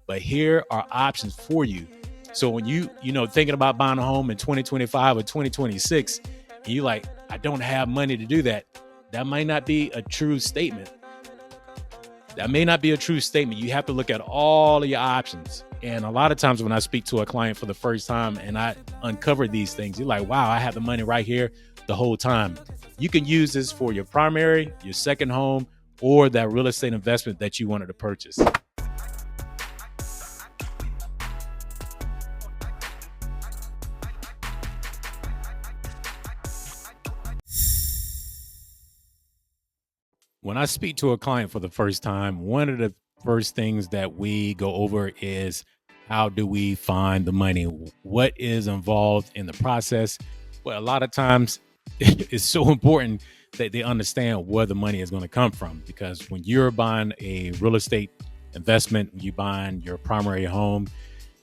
but here are options for you. So when thinking about buying a home in 2025 or 2026, and you like, I don't have money to do that, that might not be a true statement. That may not be a true statement. You have to look at all of your options. And a lot of times when I speak to a client for the first time and I uncover these things, you're like, wow, I have the money right here the whole time. You can use this for your primary, your second home, or that real estate investment that you wanted to purchase. When I speak to a client for the first time, one of the first things that we go over is how do we find the money? What is involved in the process? Well, a lot of times it's so important that they understand where the money is going to come from, because when you're buying a real estate investment, when you're buying your primary home,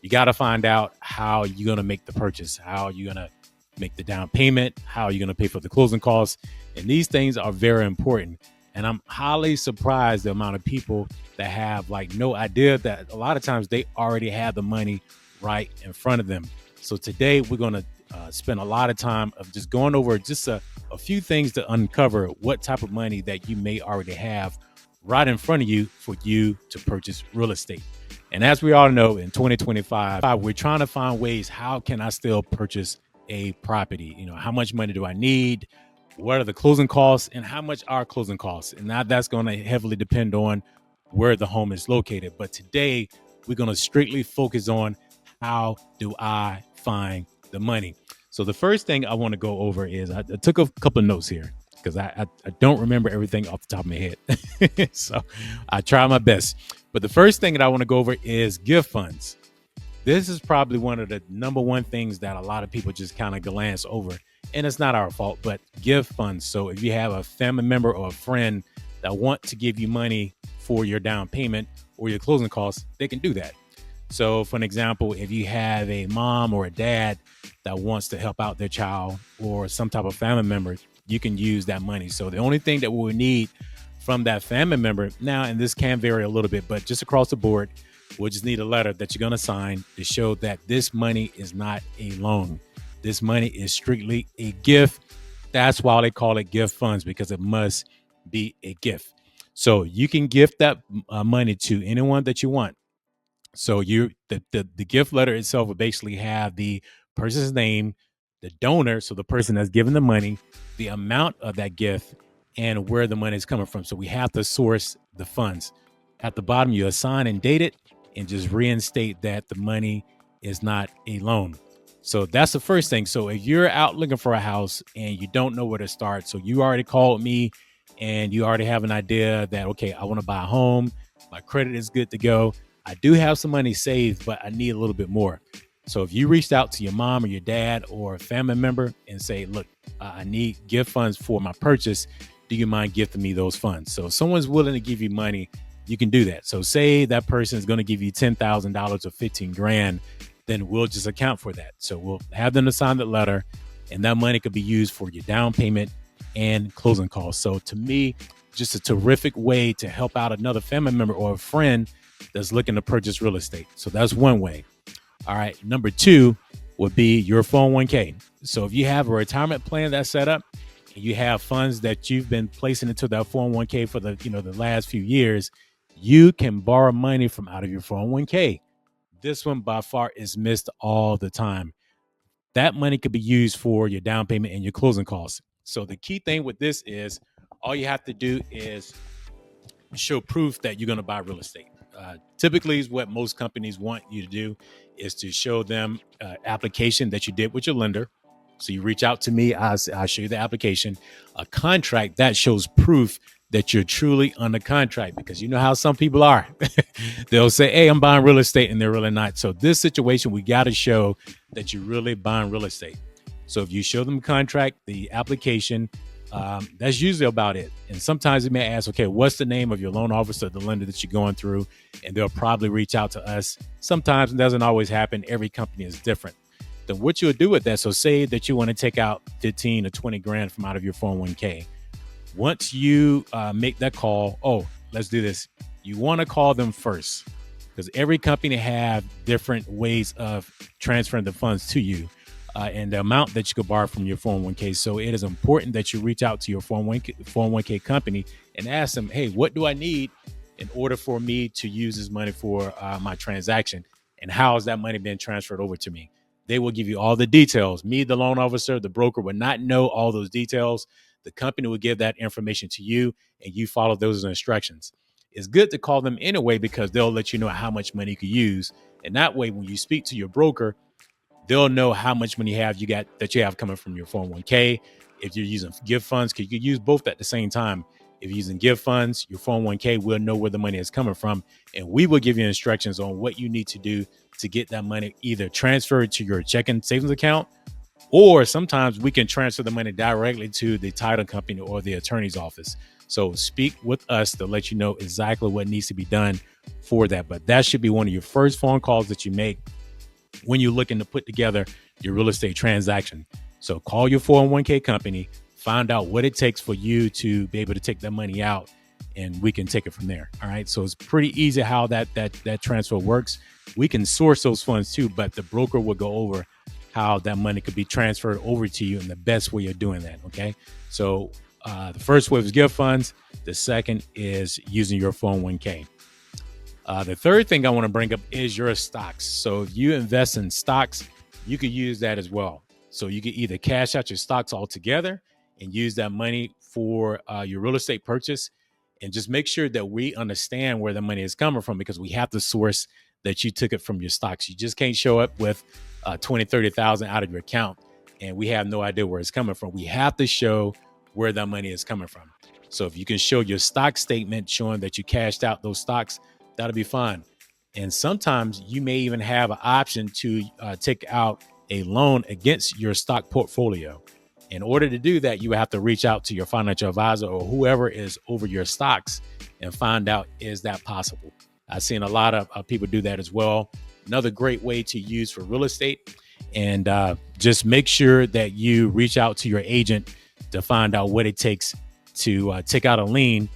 you got to find out how you're going to make the purchase, how you're going to make the down payment, how you're going to pay for the closing costs. And these things are very important. And I'm highly surprised the amount of people that have like no idea that a lot of times they already have the money right in front of them. So today we're going to spend a lot of time of just going over just a few things to uncover what type of money that you may already have right in front of you for you to purchase real estate. And as we all know, in 2025, we're trying to find ways, how can I still purchase a property? How much money do I need? What are the closing costs, and how much are closing costs? And now that's going to heavily depend on where the home is located. But today we're going to strictly focus on how do I find the money. So the first thing I want to go over is I took a couple of notes here because I don't remember everything off the top of my head. So I try my best. But the first thing that I want to go over is gift funds. This is probably one of the number one things that a lot of people just kind of glance over. And it's not our fault, but gift funds. So if you have a family member or a friend that want to give you money for your down payment or your closing costs, they can do that. So for an example, if you have a mom or a dad that wants to help out their child or some type of family member, you can use that money. So the only thing that we'll need from that family member now, and this can vary a little bit, but just across the board, we'll just need a letter that you're going to sign to show that this money is not a loan. This money is strictly a gift. That's why they call it gift funds, because it must be a gift. So you can gift that money to anyone that you want. So the gift letter itself will basically have the person's name, the donor, so the person that's giving the money, the amount of that gift, and where the money is coming from. So we have to source the funds. At the bottom, you assign and date it and just reinstate that the money is not a loan. So that's the first thing. So if you're out looking for a house and you don't know where to start, so you already called me and you already have an idea that, okay, I want to buy a home, my credit is good to go, I do have some money saved, but I need a little bit more. So if you reached out to your mom or your dad or a family member and say, look, I need gift funds for my purchase, do you mind gifting me those funds? So if someone's willing to give you money, you can do that. So say that person is going to give you $10,000 or 15 grand, then we'll just account for that. So we'll have them to sign the letter, and that money could be used for your down payment and closing costs. So to me, just a terrific way to help out another family member or a friend that's looking to purchase real estate. So that's one way. All right. Number two would be your 401k. So if you have a retirement plan that's set up and you have funds that you've been placing into that 401k for the last few years, you can borrow money from out of your 401k. This one by far is missed all the time. That money could be used for your down payment and your closing costs. So the key thing with this is all you have to do is show proof that you're going to buy real estate. Typically is what most companies want you to do is to show them application that you did with your lender. So you reach out to me, I'll show you the application, a contract that shows proof that you're truly under contract, because you know how some people are. They'll say, hey, I'm buying real estate, and they're really not. So this situation, we got to show that you're really buying real estate. So if you show them the contract, the application, that's usually about it. And sometimes they may ask, okay, what's the name of your loan officer, the lender that you're going through? And they'll probably reach out to us. Sometimes it doesn't always happen. Every company is different. Then what you'll do with that, so say that you want to take out 15 or 20 grand from out of your 401k. Once you make that call, let's do this. You want to call them first. because every company have different ways of transferring the funds to you, and the amount that you could borrow from your 401k. So it is important that you reach out to your 401k company and ask them, hey, what do I need in order for me to use this money for my transaction? And how has that money been transferred over to me? They will give you all the details. Me, the loan officer, the broker, would not know all those details. The company will give that information to you, and you follow those instructions. It's good to call them anyway, because they'll let you know how much money you can use. And that way, when you speak to your broker, they'll know how much money you have coming from your 401k. If you're using gift funds, because you could use both at the same time. If you're using gift funds, your 401k will know where the money is coming from, and we will give you instructions on what you need to do to get that money either transferred to your checking savings account, or sometimes we can transfer the money directly to the title company or the attorney's office. So speak with us to let you know exactly what needs to be done for that. But that should be one of your first phone calls that you make when you're looking to put together your real estate transaction. So call your 401k company, find out what it takes for you to be able to take that money out, and we can take it from there. All right. So it's pretty easy how that transfer works. We can source those funds too, but the broker will go over how that money could be transferred over to you and the best way of doing that. Okay. So the first way is gift funds. The second is using your 401k. The third thing I want to bring up is your stocks. So if you invest in stocks, you could use that as well. So you could either cash out your stocks altogether and use that money for your real estate purchase, and just make sure that we understand where the money is coming from, because we have to source that you took it from your stocks. You just can't show up with 20, 30,000 out of your account and we have no idea where it's coming from. We have to show where that money is coming from. So if you can show your stock statement showing that you cashed out those stocks, that'll be fine. And sometimes you may even have an option to take out a loan against your stock portfolio. In order to do that, you have to reach out to your financial advisor or whoever is over your stocks and find out, is that possible? I've seen a lot of people do that as well. Another great way to use for real estate. And just make sure that you reach out to your agent to find out what it takes to take out a lien.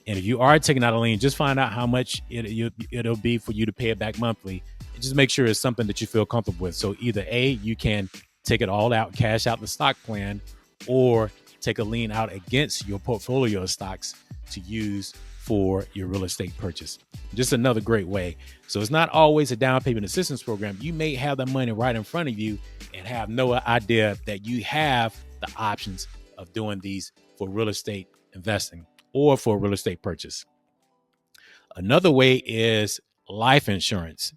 And if you are taking out a lien, just find out how much it'll be for you to pay it back monthly. And just make sure it's something that you feel comfortable with. So either A, you can take it all out, cash out the stock plan, or take a lien out against your portfolio of stocks to use for your real estate purchase. Just another great way. So it's not always a down payment assistance program. You may have the money right in front of you and have no idea that you have the options of doing these for real estate investing or for real estate purchase. Another way is life insurance.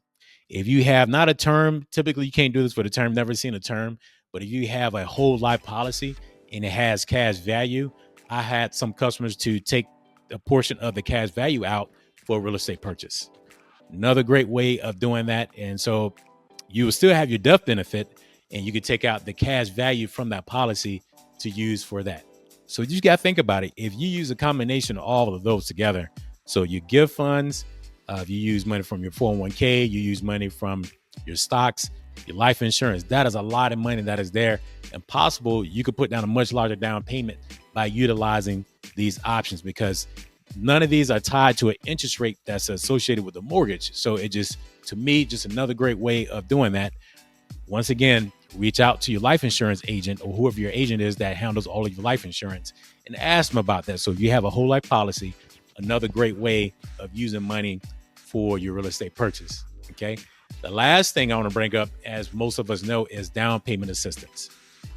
If you have not a term, typically you can't do this for the term, never seen a term, but if you have a whole life policy and it has cash value, I had some customers to take a portion of the cash value out for a real estate purchase. Another great way of doing that. And so you will still have your death benefit, and you could take out the cash value from that policy to use for that. So you just got to think about it. If you use a combination of all of those together, so you give funds, if you use money from your 401k, you use money from your stocks, your life insurance, that is a lot of money that is there. And possible you could put down a much larger down payment by utilizing these options, because none of these are tied to an interest rate that's associated with the mortgage. So it just, to me, just another great way of doing that. Once again, reach out to your life insurance agent or whoever your agent is that handles all of your life insurance and ask them about that. So if you have a whole life policy, another great way of using money for your real estate purchase. Okay. The last thing I want to bring up, as most of us know, is down payment assistance.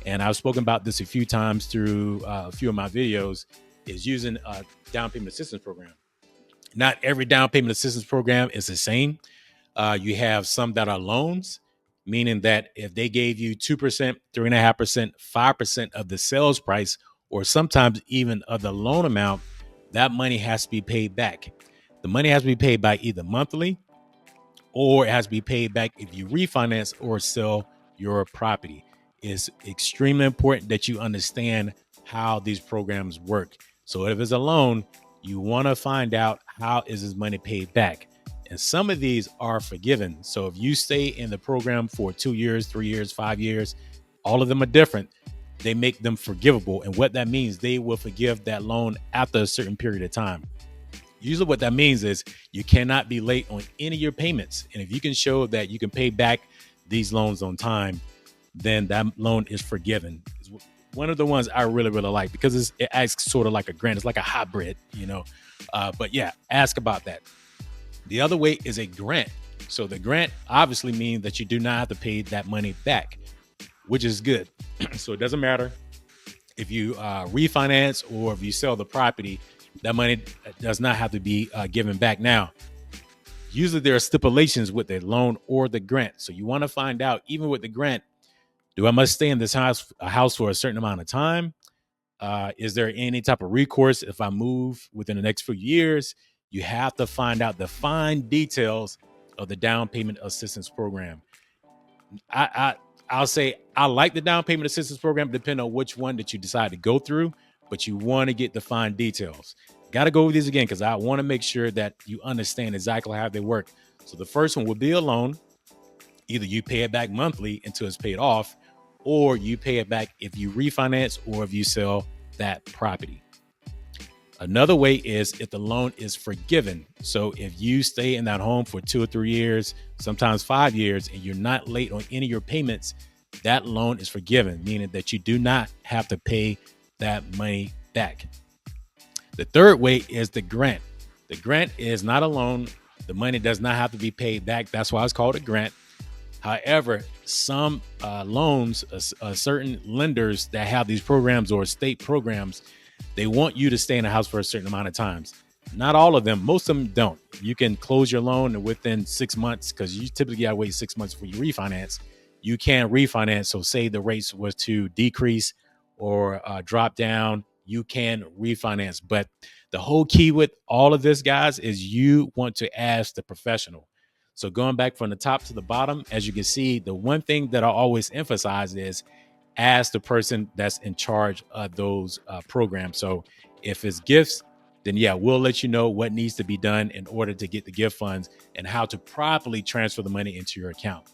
And I've spoken about this a few times through a few of my videos, is using a down payment assistance program. Not every down payment assistance program is the same. You have some that are loans, meaning that if they gave you 2%, 3.5%, 5% of the sales price, or sometimes even of the loan amount, that money has to be paid back. The money has to be paid by either monthly, or it has to be paid back if you refinance or sell your property. It's extremely important that you understand how these programs work. So if it's a loan, you want to find out, how is this money paid back? And some of these are forgiven. So if you stay in the program for 2 years, 3 years, 5 years, all of them are different. They make them forgivable. And what that means, they will forgive that loan after a certain period of time. Usually what that means is you cannot be late on any of your payments. And if you can show that you can pay back these loans on time, then that loan is forgiven. It's one of the ones I really, really like because it acts sort of like a grant. It's like a hybrid, but yeah, ask about that. The other way is a grant. So the grant obviously means that you do not have to pay that money back, which is good. So it doesn't matter if you refinance or if you sell the property, that money does not have to be given back. Now, usually there are stipulations with the loan or the grant. So you want to find out, even with the grant, do I must stay in this house for a certain amount of time? Is there any type of recourse if I move within the next few years? You have to find out the fine details of the down payment assistance program. I'll say I like the down payment assistance program, depending on which one that you decide to go through, but you want to get the fine details. Got to go over these again because I want to make sure that you understand exactly how they work. So the first one will be a loan. Either you pay it back monthly until it's paid off, or you pay it back if you refinance or if you sell that property. Another way is if the loan is forgiven. So if you stay in that home for 2 or 3 years, sometimes 5 years, and you're not late on any of your payments, that loan is forgiven, meaning that you do not have to pay that money back. The third way is the grant. The grant is not a loan. The money does not have to be paid back. That's why it's called a grant. However, some loans, certain lenders that have these programs or state programs, they want you to stay in a house for a certain amount of times. Not all of them. Most of them don't. You can close your loan within 6 months because you typically got to wait 6 months before you refinance. You can refinance. So say the rates was to decrease or drop down, you can refinance. But the whole key with all of this, guys, is you want to ask the professional. So going back from the top to the bottom, as you can see, the one thing that I always emphasize is ask the person that's in charge of those programs. So if it's gifts, then yeah, we'll let you know what needs to be done in order to get the gift funds and how to properly transfer the money into your account.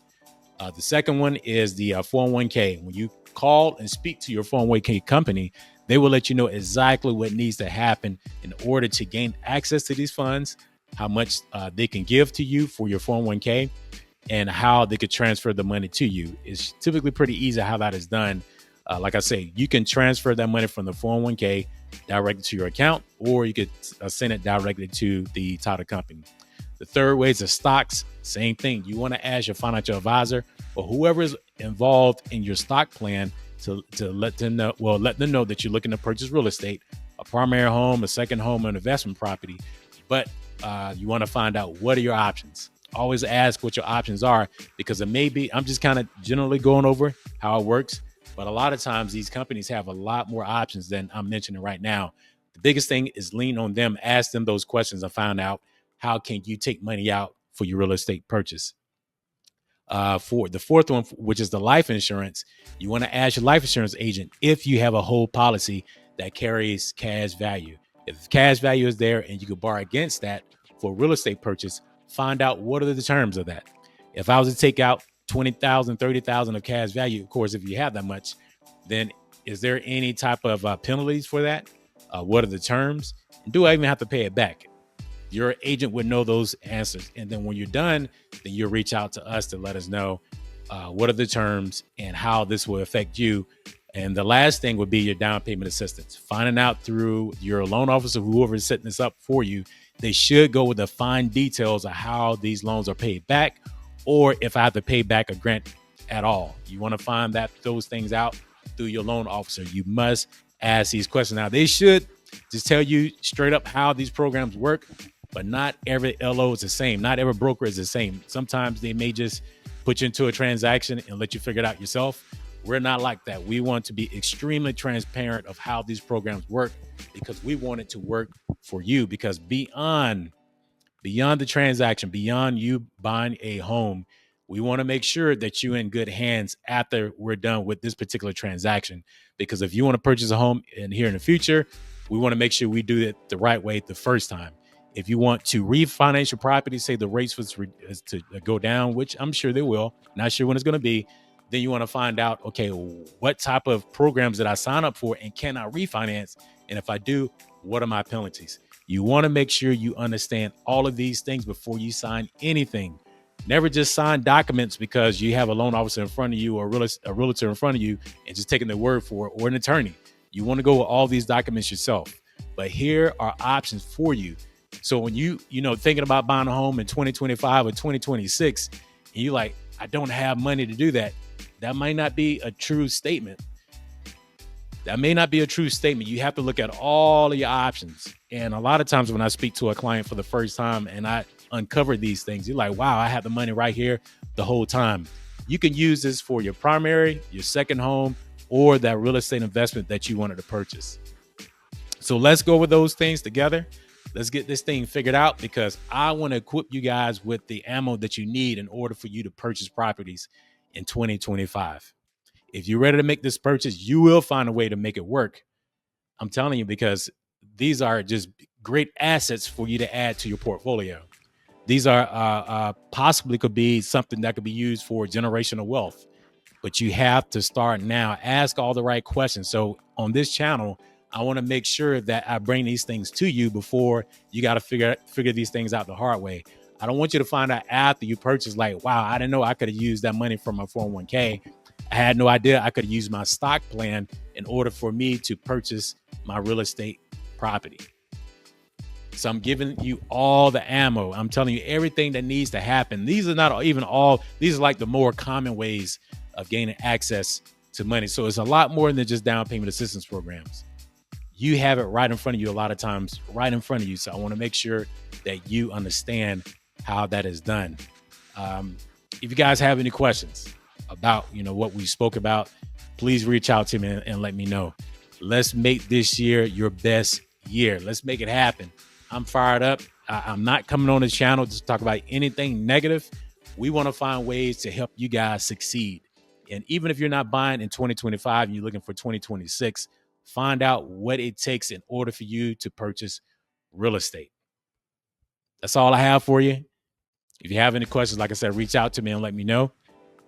The second one is the 401k. When you call and speak to your 401k company, they will let you know exactly what needs to happen in order to gain access to these funds, how much they can give to you for your 401k, and how they could transfer the money to you. It's typically pretty easy how that is done. Like I say, you can transfer that money from the 401k directly to your account, or you could send it directly to the title company. The third way is the stocks. Same thing. You want to ask your financial advisor or whoever is involved in your stock plan to let them know. Well, let them know that you're looking to purchase real estate, a primary home, a second home, an investment property. But you want to find out what are your options. Always ask what your options are, because it may be, I'm just kind of generally going over how it works, but a lot of times these companies have a lot more options than I'm mentioning right now. The biggest thing is lean on them, ask them those questions and find out how can you take money out for your real estate purchase. For the fourth one, which is the life insurance, you want to ask your life insurance agent if you have a whole policy that carries cash value. If cash value is there and you could borrow against that for real estate purchase, find out what are the terms of that. If I was to take out 20,000, 30,000 of cash value, of course, if you have that much, then is there any type of penalties for that? What are the terms? And do I even have to pay it back? Your agent would know those answers. And then when you're done, then you'll reach out to us to let us know what are the terms and how this will affect you. And the last thing would be your down payment assistance. Finding out through your loan officer, whoever is setting this up for you, they should go with the fine details of how these loans are paid back, or if I have to pay back a grant at all. You want to find those things out through your loan officer. You must ask these questions. Now, they should just tell you straight up how these programs work, but not every LO is the same. Not every broker is the same. Sometimes they may just put you into a transaction and let you figure it out yourself. We're not like that. We want to be extremely transparent of how these programs work, because we want it to work for you. Because beyond the transaction, beyond you buying a home, we want to make sure that you're in good hands after we're done with this particular transaction. Because if you want to purchase a home here in the future, we want to make sure we do it the right way the first time. If you want to refinance your property, say the rates was to go down, which I'm sure they will, not sure when it's going to be, then you want to find out, okay, what type of programs did I sign up for and can I refinance? And if I do, what are my penalties? You want to make sure you understand all of these things before you sign anything. Never just sign documents because you have a loan officer in front of you or a realtor in front of you and just taking their word for it, or an attorney. You want to go with all these documents yourself. But here are options for you. So when you thinking about buying a home in 2025 or 2026, and you're like, I don't have money to do that. That might not be a true statement. That may not be a true statement. You have to look at all of your options. And a lot of times when I speak to a client for the first time and I uncover these things, you're like, wow, I have the money right here the whole time. You can use this for your primary, your second home, or that real estate investment that you wanted to purchase. So let's go with those things together. Let's get this thing figured out, because I want to equip you guys with the ammo that you need in order for you to purchase properties in 2025. If you're ready to make this purchase, you will find a way to make it work. I'm telling you, because these are just great assets for you to add to your portfolio. These are possibly could be something that could be used for generational wealth, but you have to start now. Ask all the right questions. So on this channel, I want to make sure that I bring these things to you before you got to figure these things out the hard way. I don't want you to find out after you purchase, like, wow, I didn't know I could have used that money from my 401k. I had no idea I could have used my stock plan in order for me to purchase my real estate property. So I'm giving you all the ammo. I'm telling you everything that needs to happen. These are not even all, these are like the more common ways of gaining access to money. So it's a lot more than just down payment assistance programs. You have it right in front of you a lot of times, right in front of you. So I want to make sure that you understand how that is done. If you guys have any questions about, what we spoke about, please reach out to me and let me know. Let's make this year your best year. Let's make it happen. I'm fired up. I'm not coming on this channel to talk about anything negative. We want to find ways to help you guys succeed. And even if you're not buying in 2025 and you're looking for 2026, find out what it takes in order for you to purchase real estate. That's all I have for you. If you have any questions, like I said, reach out to me and let me know.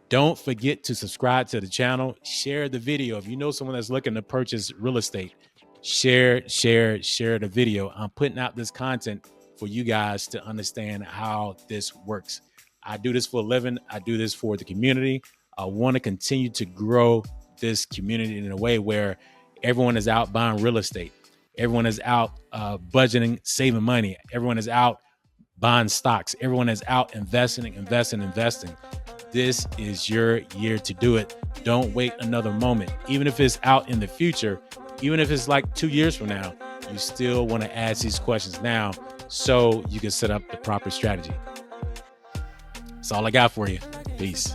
Don't forget to subscribe to the channel. Share the video. If you know someone that's looking to purchase real estate, share the video. I'm putting out this content for you guys to understand how this works. I do this for a living. I do this for the community. I want to continue to grow this community in a way where everyone is out buying real estate. Everyone is out budgeting, saving money. Everyone is out buying stocks. Everyone is out investing. This is your year to do it. Don't wait another moment. Even if it's out in the future, even if it's like 2 years from now, you still want to ask these questions now so you can set up the proper strategy. That's all I got for you. Peace.